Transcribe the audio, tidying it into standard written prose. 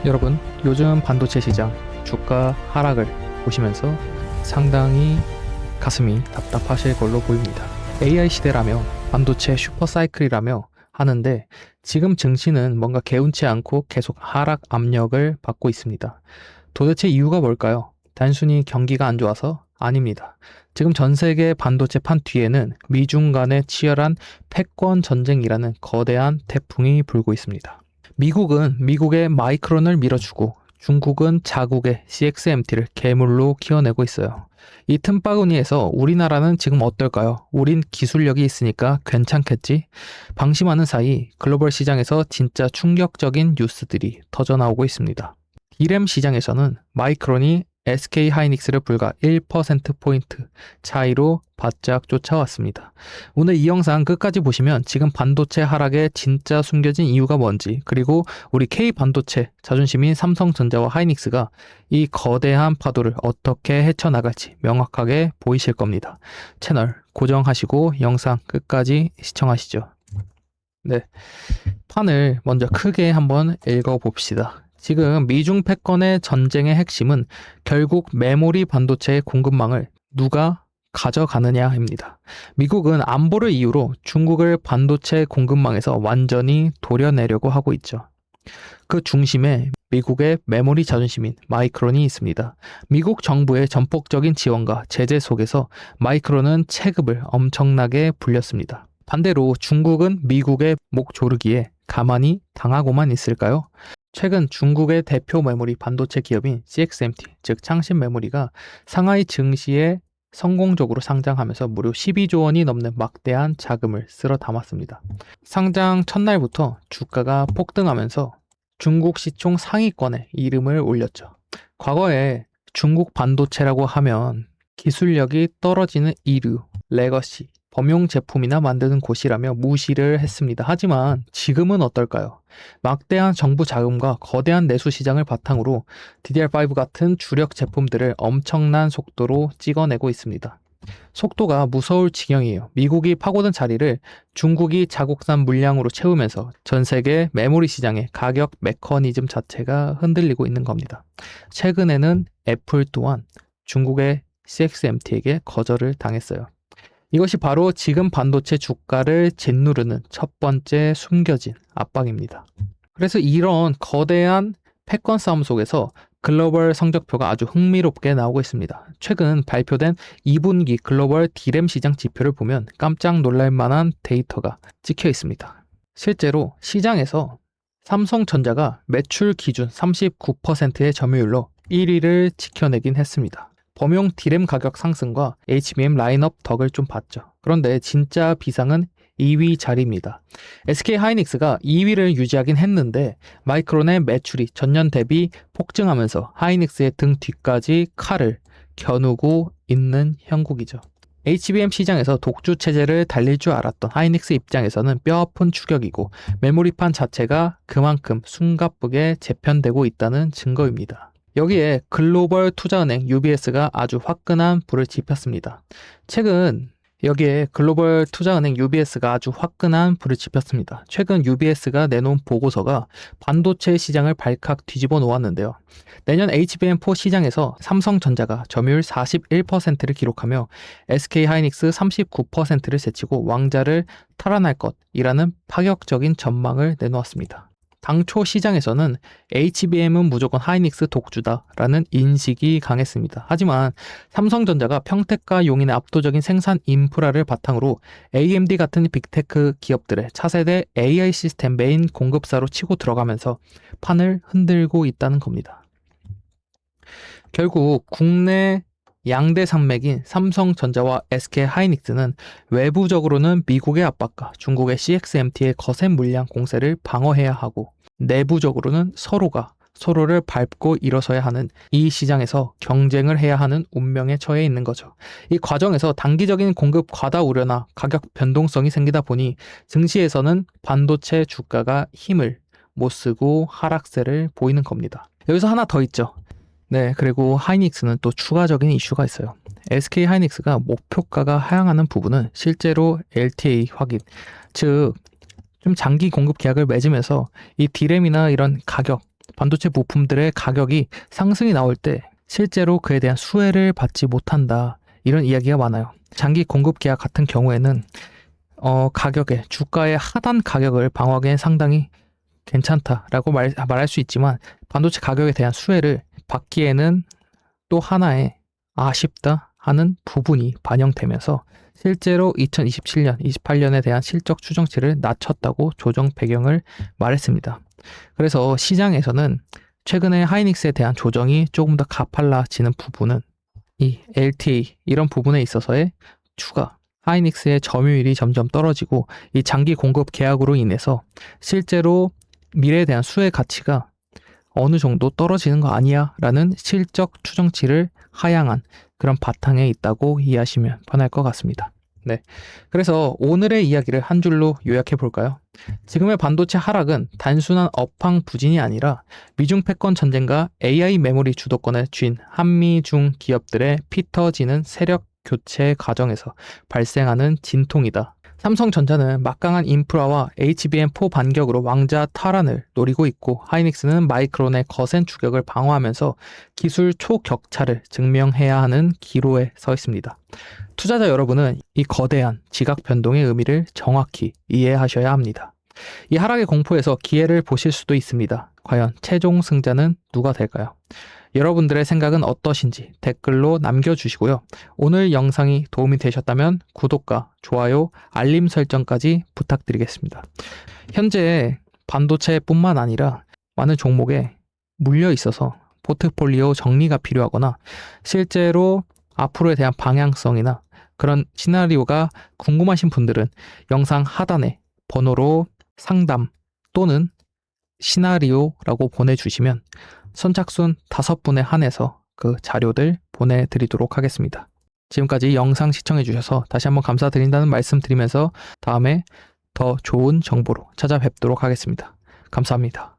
여러분, 요즘 반도체 시장 주가 하락을 보시면서 상당히 가슴이 답답하실 걸로 보입니다. AI 시대라며 반도체 슈퍼사이클이라며 하는데 지금 증시는 뭔가 개운치 않고 계속 하락 압력을 받고 있습니다. 도대체 이유가 뭘까요? 단순히 경기가 안 좋아서? 아닙니다. 지금 전 세계 반도체 판 뒤에는 미중 간의 치열한 패권 전쟁이라는 거대한 태풍이 불고 있습니다. 미국은 미국의 마이크론을 밀어주고 중국은 자국의 CXMT를 괴물로 키워내고 있어요. 이 틈바구니에서 우리나라는 지금 어떨까요? 우린 기술력이 있으니까 괜찮겠지? 방심하는 사이 글로벌 시장에서 진짜 충격적인 뉴스들이 터져나오고 있습니다. D램 시장에서는 마이크론이 SK 하이닉스를 불과 1%포인트 차이로 바짝 쫓아왔습니다. 오늘 이 영상 끝까지 보시면 지금 반도체 하락에 진짜 숨겨진 이유가 뭔지, 그리고 우리 K 반도체 자존심인 삼성전자와 하이닉스가 이 거대한 파도를 어떻게 헤쳐나갈지 명확하게 보이실 겁니다. 채널 고정하시고 영상 끝까지 시청하시죠. 네, 판을 먼저 크게 한번 읽어봅시다. 지금 미중 패권의 전쟁의 핵심은 결국 메모리 반도체의 공급망을 누가 가져가느냐입니다. 미국은 안보를 이유로 중국을 반도체 공급망에서 완전히 도려내려고 하고 있죠. 그 중심에 미국의 메모리 자존심인 마이크론이 있습니다. 미국 정부의 전폭적인 지원과 제재 속에서 마이크론은 체급을 엄청나게 불렸습니다. 반대로 중국은 미국의 목 조르기에 가만히 당하고만 있을까요? 최근 중국의 대표 메모리 반도체 기업인 CXMT, 즉 창신 메모리가 상하이 증시에 성공적으로 상장하면서 무려 12조 원이 넘는 막대한 자금을 쓸어 담았습니다. 상장 첫날부터 주가가 폭등하면서 중국 시총 상위권에 이름을 올렸죠. 과거에 중국 반도체라고 하면 기술력이 떨어지는 이류, 레거시, 범용 제품이나 만드는 곳이라며 무시를 했습니다. 하지만 지금은 어떨까요? 막대한 정부 자금과 거대한 내수 시장을 바탕으로 DDR5 같은 주력 제품들을 엄청난 속도로 찍어내고 있습니다. 속도가 무서울 지경이에요. 미국이 파고든 자리를 중국이 자국산 물량으로 채우면서 전 세계 메모리 시장의 가격 메커니즘 자체가 흔들리고 있는 겁니다. 최근에는 애플 또한 중국의 CXMT에게 거절을 당했어요. 이것이 바로 지금 반도체 주가를 짓누르는 첫 번째 숨겨진 압박입니다. 그래서 이런 거대한 패권 싸움 속에서 글로벌 성적표가 아주 흥미롭게 나오고 있습니다. 최근 발표된 2분기 글로벌 D램 시장 지표를 보면 깜짝 놀랄 만한 데이터가 찍혀 있습니다. 실제로 시장에서 삼성전자가 매출 기준 39%의 점유율로 1위를 지켜내긴 했습니다. 범용 D램 가격 상승과 HBM 라인업 덕을 좀 봤죠. 그런데 진짜 비상은 2위 자리입니다. SK 하이닉스가 2위를 유지하긴 했는데 마이크론의 매출이 전년 대비 폭증하면서 하이닉스의 등 뒤까지 칼을 겨누고 있는 형국이죠. HBM 시장에서 독주 체제를 달릴 줄 알았던 하이닉스 입장에서는 뼈아픈 추격이고 메모리판 자체가 그만큼 숨가쁘게 재편되고 있다는 증거입니다. 여기에 글로벌 투자은행 UBS가 아주 화끈한 불을 지폈습니다. 최근 여기에 글로벌 투자은행 UBS가 아주 화끈한 불을 지폈습니다. 최근 UBS가 내놓은 보고서가 반도체 시장을 발칵 뒤집어 놓았는데요. 내년 HBM4 시장에서 삼성전자가 점유율 41%를 기록하며 SK 하이닉스 39%를 제치고 왕자를 탈환할 것이라는 파격적인 전망을 내놓았습니다. 당초 시장에서는 HBM은 무조건 하이닉스 독주다라는 인식이 강했습니다. 하지만 삼성전자가 평택과 용인의 압도적인 생산 인프라를 바탕으로 AMD 같은 빅테크 기업들의 차세대 AI 시스템 메인 공급사로 치고 들어가면서 판을 흔들고 있다는 겁니다. 결국 국내 양대 산맥인 삼성전자와 SK 하이닉스는 외부적으로는 미국의 압박과 중국의 CXMT의 거센 물량 공세를 방어해야 하고 내부적으로는 서로가 서로를 밟고 일어서야 하는 이 시장에서 경쟁을 해야 하는 운명에 처해 있는 거죠. 이 과정에서 단기적인 공급 과다 우려나 가격 변동성이 생기다 보니 증시에서는 반도체 주가가 힘을 못 쓰고 하락세를 보이는 겁니다. 여기서 하나 더 있죠. 네, 그리고 하이닉스는 또 추가적인 이슈가 있어요. SK 하이닉스가 목표가가 하향하는 부분은 실제로 LTA 확인, 즉 좀 장기 공급 계약을 맺으면서 이 D램이나 이런 가격 반도체 부품들의 가격이 상승이 나올 때 실제로 그에 대한 수혜를 받지 못한다. 이런 이야기가 많아요. 장기 공급 계약 같은 경우에는 가격의 주가의 하단 가격을 방어하기엔 상당히 괜찮다라고 말할 수 있지만 반도체 가격에 대한 수혜를 받기에는 또 하나의 아쉽다 하는 부분이 반영되면서 실제로 2027년, 28년에 대한 실적 추정치를 낮췄다고 조정 배경을 말했습니다. 그래서 시장에서는 최근에 하이닉스에 대한 조정이 조금 더 가팔라지는 부분은 이 LTA 이런 부분에 있어서의 추가 하이닉스의 점유율이 점점 떨어지고 이 장기 공급 계약으로 인해서 실제로 미래에 대한 수혜 가치가 어느 정도 떨어지는 거 아니야? 라는 실적 추정치를 하향한 그런 바탕에 있다고 이해하시면 편할 것 같습니다. 네. 그래서 오늘의 이야기를 한 줄로 요약해 볼까요? 지금의 반도체 하락은 단순한 업황 부진이 아니라 미중 패권 전쟁과 AI 메모리 주도권을 쥔 한미중 기업들의 피 터지는 세력 교체 과정에서 발생하는 진통이다. 삼성전자는 막강한 인프라와 HBM4 반격으로 왕자 탈환을 노리고 있고 하이닉스는 마이크론의 거센 추격을 방어하면서 기술 초격차를 증명해야 하는 기로에 서 있습니다. 투자자 여러분은 이 거대한 지각 변동의 의미를 정확히 이해하셔야 합니다. 이 하락의 공포에서 기회를 보실 수도 있습니다. 과연 최종 승자는 누가 될까요? 여러분들의 생각은 어떠신지 댓글로 남겨주시고요. 오늘 영상이 도움이 되셨다면 구독과 좋아요, 알림 설정까지 부탁드리겠습니다. 현재 반도체뿐만 아니라 많은 종목에 물려 있어서 포트폴리오 정리가 필요하거나 실제로 앞으로에 대한 방향성이나 그런 시나리오가 궁금하신 분들은 영상 하단에 번호로 상담 또는 시나리오라고 보내주시면 선착순 5분에 한해서 그 자료들 보내드리도록 하겠습니다. 지금까지 영상 시청해주셔서 다시 한번 감사드린다는 말씀 드리면서 다음에 더 좋은 정보로 찾아뵙도록 하겠습니다. 감사합니다.